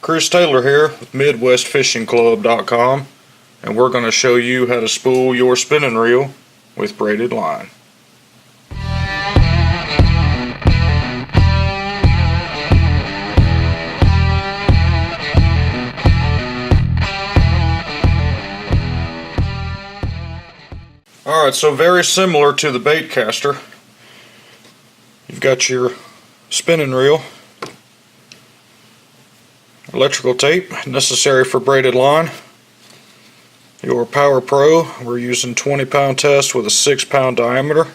Chris Taylor here with MidwestFishingClub.com, and we're going to show you how to spool your spinning reel with braided line. Alright, so very similar to the bait caster. You've got your spinning reel, electrical tape necessary for braided line, your Power Pro, we're using 20-pound test with a 6-pound diameter,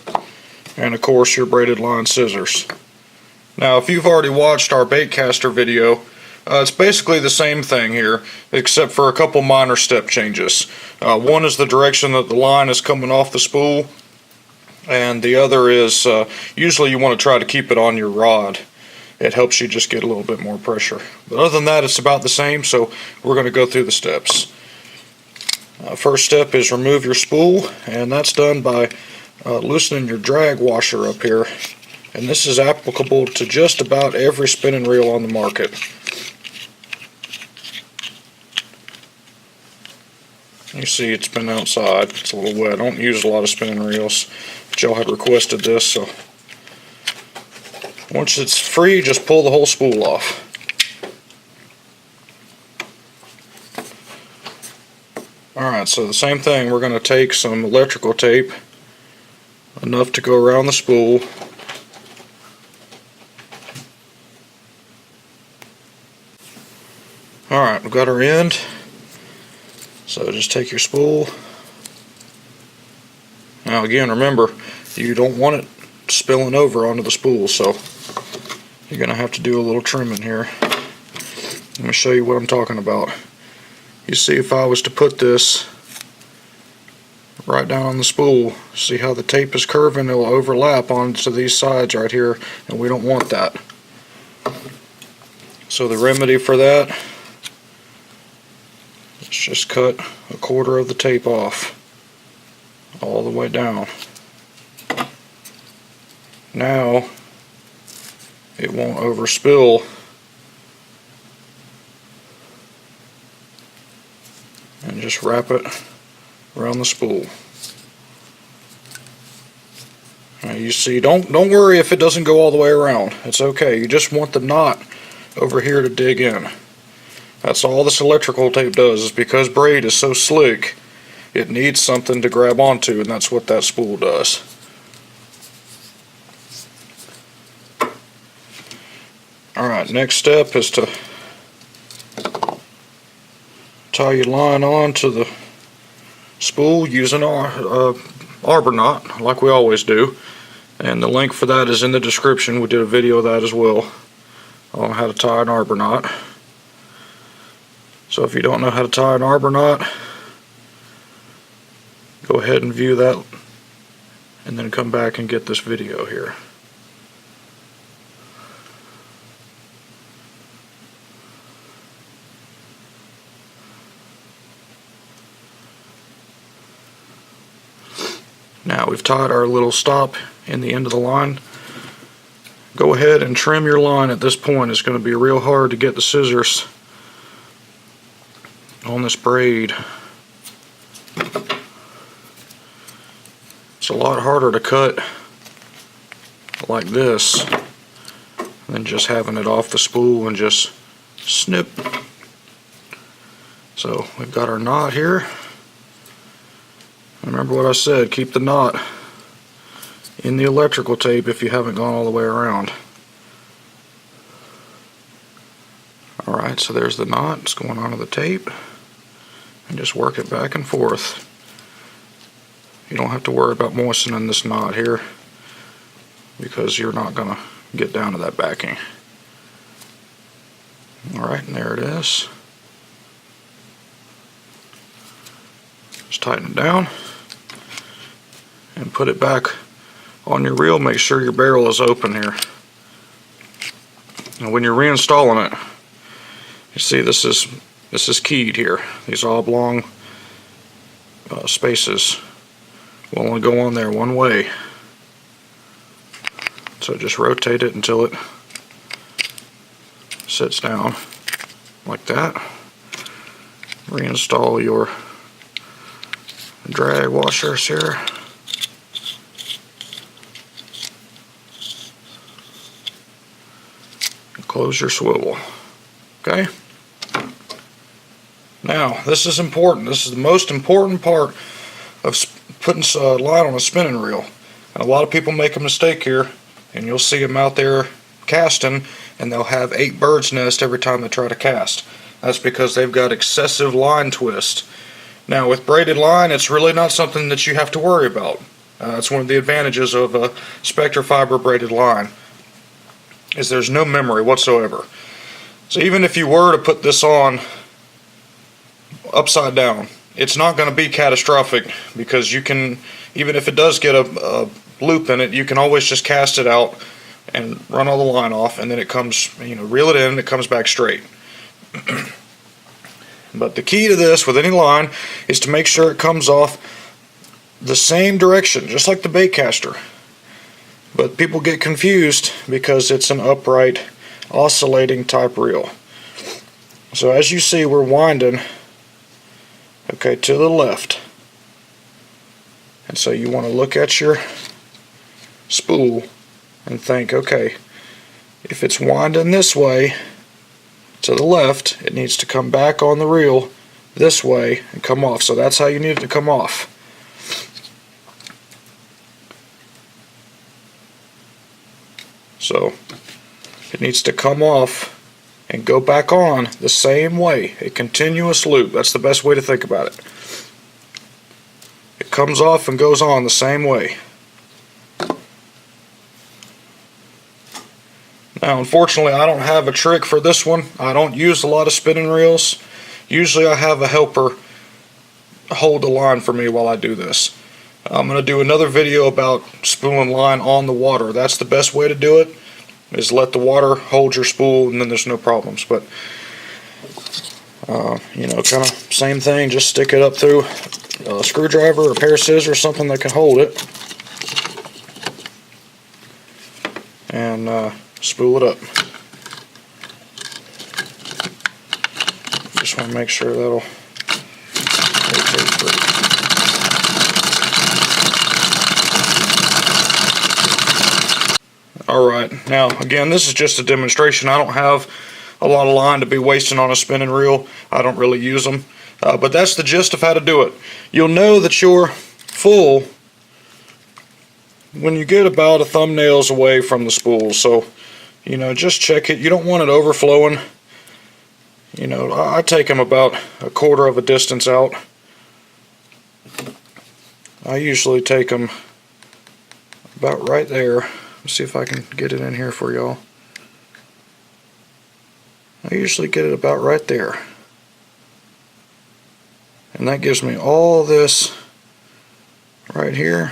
and of course your braided line scissors. Now if you've already watched our bait caster video, it's basically the same thing here, except for a couple minor step changes. One is the direction that the line is coming off the spool, and the other is usually you want to try to keep it on your rod. It helps you just get a little bit more pressure. But other than that, it's about the same, so we're going to go through the steps. First step is remove your spool, and that's done by loosening your drag washer up here. And this is applicable to just about every spinning reel on the market. You see it's been outside, it's a little wet. I don't use a lot of spinning reels, but y'all had requested this, so once it's free, just pull the whole spool off. Alright, so the same thing, we're going to take some electrical tape, enough to go around the spool. Alright, we've got our end. So just take your spool. Now again, remember, you don't want it spilling over onto the spool, so you're going to have to do a little trimming here. Let me show you what I'm talking about. You see, if I was to put this right down on the spool, see how the tape is curving? It'll overlap onto these sides right here, and we don't want that. So the remedy for that, let's just cut a quarter of the tape off all the way down. Now it won't overspill, and just wrap it around the spool. Now you see, don't worry if it doesn't go all the way around. It's okay. You just want the knot over here to dig in. That's all this electrical tape does, is because braid is so slick, it needs something to grab onto, and that's what that spool does. Alright, next step is to tie your line on to the spool using our arbor knot, like we always do. And the link for that is in the description. We did a video of that as well on how to tie an arbor knot. So if you don't know how to tie an arbor knot, go ahead and view that and then come back and get this video here. Now we've tied our little stop in the end of the line. Go ahead and trim your line at this point. It's going to be real hard to get the scissors on this braid. It's a lot harder to cut like this than just having it off the spool and just snip. So we've got our knot here. Remember what I said, keep the knot in the electrical tape if you haven't gone all the way around. Alright, so there's the knot. It's going onto the tape. And just work it back and forth. You don't have to worry about moistening this knot here, because you're not going to get down to that backing. Alright, and there it is. Just tighten it down and put it back on your reel. Make sure your barrel is open here. And when you're reinstalling it, you see this is keyed here. These oblong spaces will only go on there one way. So just rotate it until it sits down. like that. Reinstall your drag washers here. Close your swivel. Okay? Now, this is important. This is the most important part of putting line on a spinning reel. And a lot of people make a mistake here, and you'll see them out there casting, and they'll have 8 birds' nest every time they try to cast. That's because they've got excessive line twist. Now, with braided line, it's really not something that you have to worry about. That's one of the advantages of a Spectra fiber braided line, is there's no memory whatsoever. So even if you were to put this on upside down, it's not going to be catastrophic, because you can, even if it does get a loop in it, you can always just cast it out and run all the line off, and then it comes, reel it in and it comes back straight. But the key to this with any line is to make sure it comes off the same direction, just like the bait caster. But people get confused because it's an upright oscillating type reel. So as you see, we're winding, okay, to the left. And so you want to look at your spool and think, okay, if it's winding this way to the left, it needs to come back on the reel this way and come off. So that's how you need it to come off. So it needs to come off and go back on the same way, a continuous loop. That's the best way to think about it. It comes off and goes on the same way. Now, unfortunately, I don't have a trick for this one. I don't use a lot of spinning reels. Usually I have a helper hold the line for me while I do this. I'm going to do another video about spooling line on the water. That's the best way to do it, is let the water hold your spool, and then there's no problems. But kind of same thing, just stick it up through a screwdriver or a pair of scissors, something that can hold it, and spool it up. Just want to make sure that'll rotate through. Alright, now again, this is just a demonstration. I don't have a lot of line to be wasting on a spinning reel. I don't really use them. But that's the gist of how to do it. You'll know that you're full when you get about a thumbnail's away from the spool. So, just check it. You don't want it overflowing. I take them about a quarter of a distance out. I usually take them about right there. Let's see if I can get it in here for y'all. I usually get it about right there. And that gives me all this right here.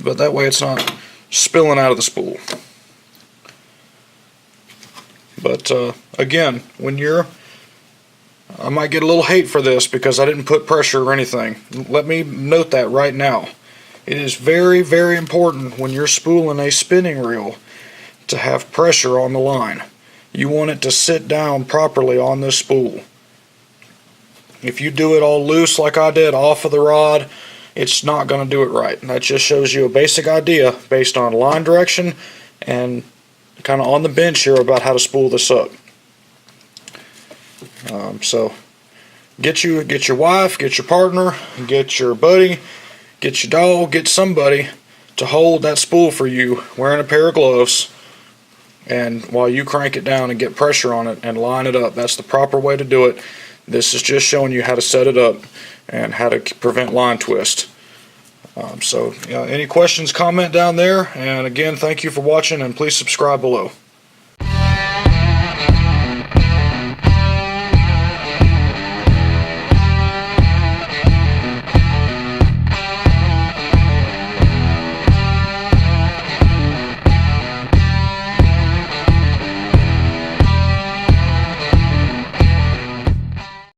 But that way it's not spilling out of the spool. But again, when I might get a little hate for this because I didn't put pressure or anything. Let me note that right now. It is very, very important when you're spooling a spinning reel to have pressure on the line. You want it to sit down properly on this spool. If you do it all loose like I did off of the rod, it's not going to do it right. And that just shows you a basic idea based on line direction and kind of on the bench here about how to spool this up. So get your wife, get your partner, get your buddy, get your dog, get somebody to hold that spool for you wearing a pair of gloves, and while you crank it down and get pressure on it and line it up. That's the proper way to do it. This is just showing you how to set it up and how to prevent line twist. So any questions, comment down there, and again, thank you for watching, and please subscribe below.